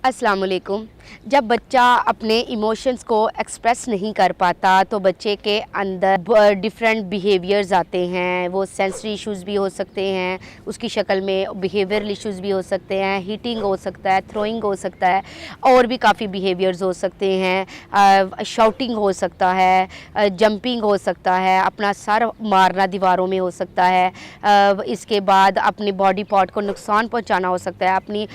अस्सलाम वालेकुम। जब बच्चा अपने इमोशंस को एक्सप्रेस नहीं कर पाता तो बच्चे के अंदर डिफरेंट बिहेवियर्स आते हैं। वो सेंसरी इश्यूज़ भी हो सकते हैं, उसकी शक्ल में बिहेवियरल इश्यूज़ भी हो सकते हैं, हीटिंग हो सकता है, थ्रोइंग हो सकता है, और भी काफ़ी बिहेवियर्स हो सकते हैं। शाउटिंग हो सकता है, जंपिंग हो सकता है, अपना सर मारना दीवारों में हो सकता है। इसके बाद अपनी बॉडी पार्ट को नुकसान पहुंचाना हो सकता है, अपनी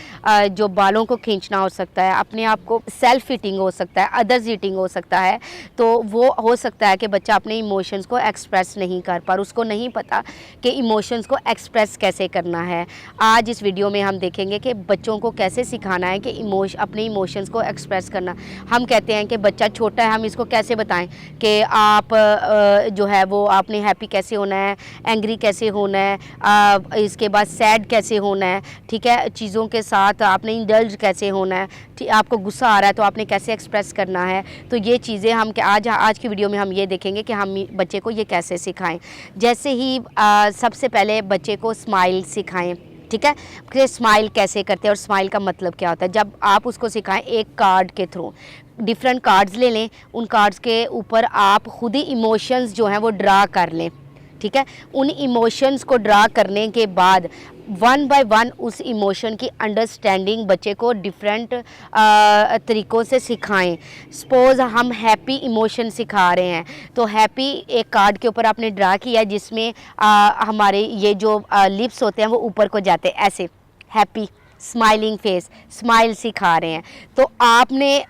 जो बालों को खींचना हो सकता है, अपने आप को सेल्फ ईटिंग हो सकता है, अदर्स ईटिंग हो सकता है। तो वो हो सकता है कि बच्चा अपने इमोशंस को एक्सप्रेस नहीं कर पा, उसको नहीं पता कि इमोशंस को एक्सप्रेस कैसे करना है। आज इस वीडियो में हम देखेंगे कि बच्चों को कैसे सिखाना है कि अपने इमोशंस को एक्सप्रेस करना। हम कहते हैं कि बच्चा छोटा है, हम इसको कैसे बताएं कि आप जो है वो आपने हैप्पी कैसे होना है, एंग्री कैसे होना है, इसके बाद सैड कैसे होना है, ठीक है, चीज़ों के साथ आपने इंडल्ज कैसे होना है, आपको गुस्सा आ रहा है तो आपने कैसे एक्सप्रेस करना है। तो ये चीज़ें हम आज की वीडियो में हम ये देखेंगे कि हम बच्चे को ये कैसे सिखाएं। जैसे ही सबसे पहले बच्चे को स्माइल सिखाएं, ठीक है, कि स्माइल कैसे करते हैं और स्माइल का मतलब क्या होता है। जब आप उसको सिखाएं एक कार्ड के थ्रू, डिफरेंट कार्ड्स ले लें, उन कार्ड्स के ऊपर आप खुद ही इमोशंस जो हैं वो ड्रा कर लें, ठीक है। उन इमोशंस को ड्रा करने के बाद वन बाय वन उस इमोशन की अंडरस्टैंडिंग बच्चे को डिफरेंट तरीक़ों से सिखाएं। सपोज़ हम हैप्पी इमोशन सिखा रहे हैं तो हैप्पी एक कार्ड के ऊपर आपने ड्रा किया जिसमें हमारे ये जो लिप्स होते हैं वो ऊपर को जाते हैं, ऐसे हैप्पी स्माइलिंग फेस, स्माइल सिखा रहे हैं। तो आपने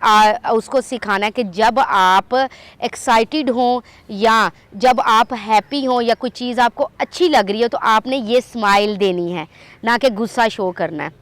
उसको सिखाना है कि जब आप एक्साइटेड हों या जब आप हैप्पी हों या कोई चीज़ आपको अच्छी लग रही हो तो आपने ये स्माइल देनी है, ना कि गुस्सा शो करना है,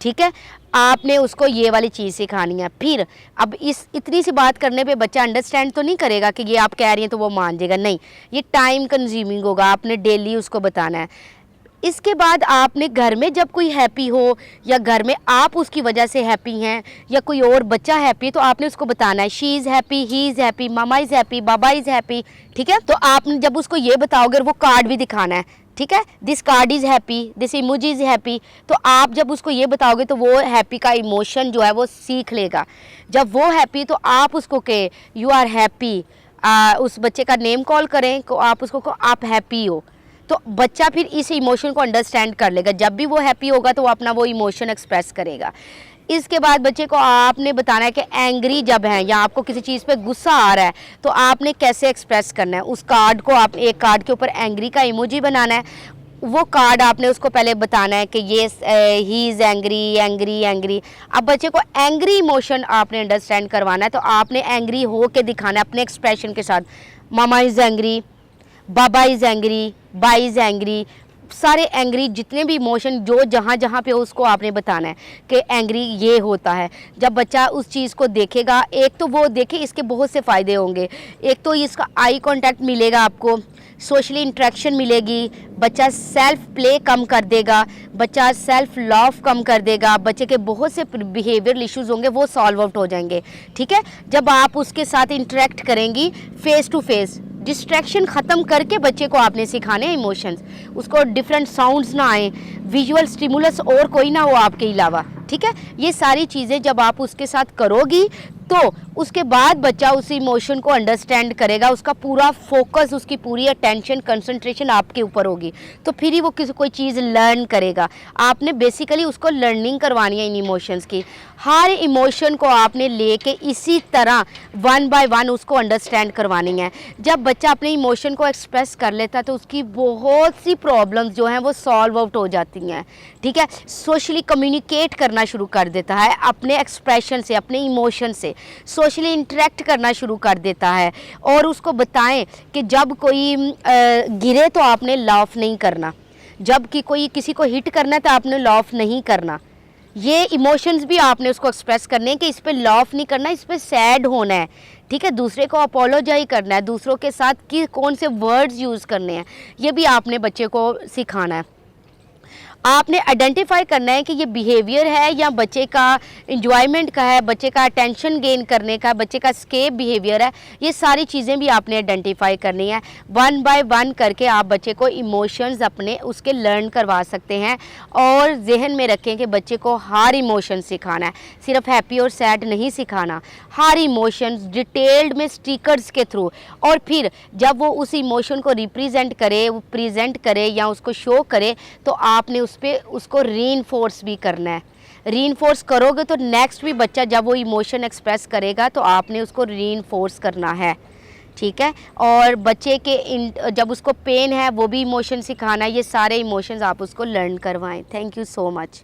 ठीक है। आपने उसको ये वाली चीज़ सिखानी है। फिर अब इस इतनी सी बात करने पे बच्चा अंडरस्टैंड तो नहीं करेगा कि ये आप कह रही हैं तो वो मान जाएगा, नहीं, ये टाइम कंज्यूमिंग होगा, आपने डेली उसको बताना है। इसके बाद आपने घर में जब कोई हैप्पी हो या घर में आप उसकी वजह से हैप्पी हैं या कोई और बच्चा हैप्पी है तो आपने उसको बताना है she is happy, he is happy, mama is happy, Baba is happy, ठीक है। तो आपने जब उसको ये बताओगे और वो कार्ड भी दिखाना है, ठीक है, this card is happy, this emoji is happy. तो आप जब उसको ये बताओगे तो वो हैप्पी का इमोशन जो है वो सीख लेगा। जब वो हैप्पी तो आप उसको कहे यू आर हैप्पी, उस बच्चे का नेम कॉल करें को आप उसको को आप हैप्पी हो, तो बच्चा फिर इस इमोशन को अंडरस्टैंड कर लेगा। जब भी वो हैप्पी होगा तो वो अपना वो इमोशन एक्सप्रेस करेगा। इसके बाद बच्चे को आपने बताना है कि एंग्री जब है या आपको किसी चीज़ पे गुस्सा आ रहा है तो आपने कैसे एक्सप्रेस करना है। उस कार्ड को आप एक कार्ड के ऊपर एंग्री का इमोजी बनाना है। वो कार्ड आपने उसको पहले बताना है कि ये he is angry, angry, angry. अब बच्चे को एंग्री इमोशन आपने अंडरस्टैंड करवाना है तो आपने एंग्री हो के दिखाना है अपने एक्सप्रेशन के साथ। Mama is angry, baba is angry, bai is angry, सारे एंग्री जितने भी इमोशन जो जहाँ जहाँ पे उसको आपने बताना है कि एंग्री ये होता है। जब बच्चा उस चीज़ को देखेगा, एक तो वो देखे, इसके बहुत से फ़ायदे होंगे। एक तो इसका आई कांटेक्ट मिलेगा, आपको सोशली इंटरेक्शन मिलेगी, बच्चा सेल्फ प्ले कम कर देगा, बच्चा सेल्फ लव कम कर देगा, बच्चे के बहुत से बिहेवियरल इश्यूज़ होंगे वो सॉल्व आउट हो जाएंगे, ठीक है। जब आप उसके साथ इंटरेक्ट करेंगी फेस टू फेस, डिस्ट्रैक्शन ख़त्म करके बच्चे को आपने सिखाने इमोशंस, उसको डिफरेंट साउंड्स ना आए, विजुअल स्टिमुलस और कोई ना हो आपके अलावा, ठीक है। ये सारी चीज़ें जब आप उसके साथ करोगी तो उसके बाद बच्चा उस इमोशन को अंडरस्टैंड करेगा, उसका पूरा फोकस, उसकी पूरी अटेंशन, कंसंट्रेशन आपके ऊपर होगी, तो फिर ही वो किसी कोई चीज़ लर्न करेगा। आपने बेसिकली उसको लर्निंग करवानी है इन इमोशंस की। हर इमोशन को आपने लेके इसी तरह वन बाय वन उसको अंडरस्टैंड करवानी है। जब बच्चा अपने इमोशन को एक्सप्रेस कर लेता है तो उसकी बहुत सी प्रॉब्लम्स जो हैं वो सॉल्व आउट हो जाती हैं, ठीक है। सोशली कम्युनिकेट करना शुरू कर देता है अपने एक्सप्रेशन से, अपने इमोशन से सोशली इंटरेक्ट करना शुरू कर देता है। और उसको बताएं कि जब कोई गिरे तो आपने लाफ नहीं करना, जब कि कोई किसी को हिट करना है तो आपने लाफ नहीं करना। ये इमोशंस भी आपने उसको एक्सप्रेस करने हैं कि इस पे लाफ नहीं करना, इस पे सैड होना है, ठीक है। दूसरे को अपोलोजाइज करना है, दूसरों के साथ कि कौन से वर्ड्स यूज़ करने हैं, ये भी आपने बच्चे को सिखाना है। आपने आइडेंटिफाई करना है कि ये बिहेवियर है या बच्चे का इंजॉयमेंट का है, बच्चे का अटेंशन गेन करने का, बच्चे का स्केप बिहेवियर है। ये सारी चीज़ें भी आपने आइडेंटिफाई करनी है। वन बाय वन करके आप बच्चे को इमोशंस अपने उसके लर्न करवा सकते हैं। और जहन में रखें कि बच्चे को हर इमोशन सिखाना है, सिर्फ हैप्पी और सैड नहीं सिखाना, हर इमोशंस डिटेल्ड में स्टिकर्स के थ्रू। और फिर जब वो उस इमोशन को रिप्रेजेंट करे, वो प्रेजेंट करे या उसको शो करे, तो आपने उस पे उसको रीइंफोर्स भी करना है। रीइंफोर्स करोगे तो नेक्स्ट भी बच्चा जब वो इमोशन एक्सप्रेस करेगा तो आपने उसको रीइंफोर्स करना है, ठीक है। और बच्चे के जब उसको पेन है वो भी इमोशन सिखाना है। ये सारे इमोशंस आप उसको लर्न करवाएं। Thank you so much.